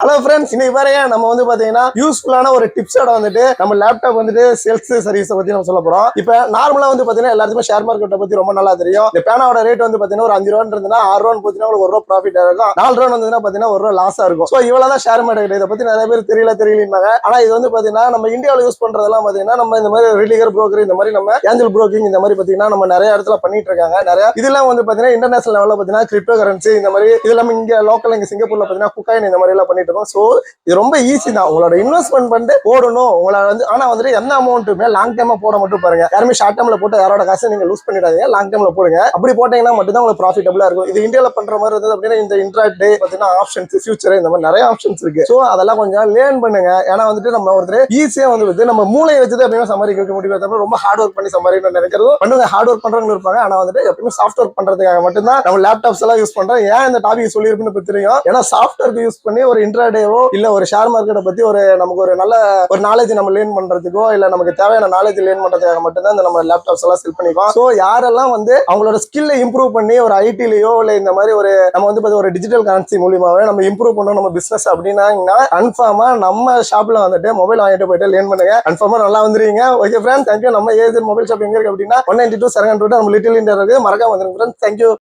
Hello friends, இன்னைக்கு பாருங்க நம்ம வந்து பாத்தீங்கன்னா யூஸ்ஃபுல்லான ஒரு டிப்ஸோட வந்துட்டு நம்ம லேப்டாப் வந்துட்டு சேல்ஸ் சர்வீஸ் பத்தி நம்ம சொல்ல போறோம். இப்ப நார்மலா வந்து பாத்தீங்கன்னா எல்லாருக்குமே ஷேர் மார்க்கெட்டை பத்தி ரொம்ப நல்லா தெரியும். இந்த பேனாவோட ரேட் வந்து பாத்தீங்கன்னா ஒரு 5 ரூபா இருந்ததுன்னா 6 ரூபா போச்சுன்னா ஒரு ரூபா ப்ராஃபிட் இருக்கும், 4 ரூபா வந்ததுன்னா பாத்தீங்கன்னா ஒரு ரூபா லாஸா இருக்கும். சோ இவ்வளவுதான் ஷேர் மார்க்கெட். இதை பத்தி நிறைய பேர் தெரியலன்னாங்க. ஆனா இது வந்து பாத்தீங்கன்னா நம்ம இந்தியாவில் யூஸ் பண்றதெல்லாம் பாத்தீங்கன்னா நம்ம இந்த மாதிரி ரிலிகர் புரோக்கர், இந்த மாதிரி நம்ம ஏஞ்சல் புரோக்கிங், இந்த மாதிரி பாத்தீங்கன்னா நம்ம நிறைய இடத்துல பண்ணிட்டு இருக்காங்க. நிறைய இதெல்லாம் வந்து பாத்தீங்கன்னா இன்டர்நேஷனல் லெவல்ல பாத்தீங்கன்னா கிரிப்டோ கரன்சி இந்த மாதிரி இது இல்லாம இங்க லோக்கல் இங்க சிங்கப்பூர்ல பாத்தீங்கன்னா குக்காயின் இந்த மாதிரி எல்லாம் பண்ணிட்டு இருக்கோம். சோ இது ரொம்ப ஈஸி தான். உங்களோட இன்வெஸ்ட்மெண்ட் பண்ணிட்டு போடணும். உங்களை வந்து ஆனா வந்துட்டு எந்த அமௌண்ட்டுமே லாங் டைமா போட மட்டும் பாருங்க. யாருமே ஷார்ட் டைம்ல போட்டு யாரோட காசை நீங்க லூஸ் பண்ணிடாதீங்க. லாங் டைம்ல போடுங்க. அப்படி போட்டீங்கன்னா மட்டும் தான் உங்களுக்கு ப்ராஃபிட்டபிளா இருக்கும். இது இந்தியாவில் பண்ற மாதிரி இருந்தது அப்படின்னா இந்த இன்ட்ராடே பாத்தீங்கன்னா ஆப்ஷன்ஸ், ஃபியூச்சர், இந்த மாதிரி நிறைய ஆப்ஷன்ஸ் இருக்கு. சோ அதெல்லாம் கொஞ்சம் லேர்ன் பண்ணுங்க. ஏன்னா வந்துட்டு நம்ம ஒருத்தர் ஈஸியா வந்து நம்ம மூளையை வச்சுட்டு அப்படின்னா சம்பாதிக்க முடியாது. ரொம்ப ஹார்ட் ஒர்க் பண்ணி சம்பாதிக்கணும்னு நினைக்கிறது பண்ணுங்க. ஹார்ட் ஒர்க் பண்றவங்க இருப்பாங்க. ஆனா வந்துட்டு எப்பவுமே சாஃப்ட் ஒர்க் பண்றதுக்காக மட்டும்தான் நம்ம லேப்டாப்ஸ் எல்லாம் யூஸ் பண்றோம். ஏன் இந்த டாபிக் சொல்லியிருக்குன்னு தெரியும். ஏன்னா சாஃப்ட்வேர் யூஸ் பண்ணி ஒரு இன்ட்ராடேவோ இல்ல ஒரு ஷேர் மார்க்கெட்டை பத்தி ஒரு நமக்கு ஒரு நல்ல ஒரு நாலேஜ் நம்ம லேர்ன் பண்றதுக்கோ இல்ல நமக்கு தேவையான நாலேஜ் லேர்ன் பண்றதுக்காக மட்டும்தான் இந்த நம்ம லேப்டாப்ஸ் எல்லாம் செல் பண்ணிக்கலாம். சோ யாரெல்லாம் வந்து அவங்களோட ஸ்கில்லை இம்ப்ரூவ் பண்ணி ஒரு ஐடிலயோ இல்ல இந்த மாதிரி ஒரு நம்ம வந்து ஒரு டிஜிட்டல் கரன்சி மூலியமாவே நம்ம இம்ப்ரூவ் பண்ணோம் நம்ம பிசினஸ் அப்படின்னா கன்ஃபார்மா நம்ம ஷாப்ல வந்துட்டு மொபைல் வாங்கிட்டு போயிட்டு லேர்ன் பண்ணுங்க. கன்ஃபார்மா நல்லா வந்துருவீங்க. Okay friends, thank you. நம்ம ஏஜென்ட் மொபைல் ஷாப் எங்க இருக்கு அப்படின்னா 192 700 நம்ம லிட்டில் இந்தியா இருக்கு. மறக்காம வந்துருங்க ஃப்ரெண்ட்ஸ். தேங்க்யூ.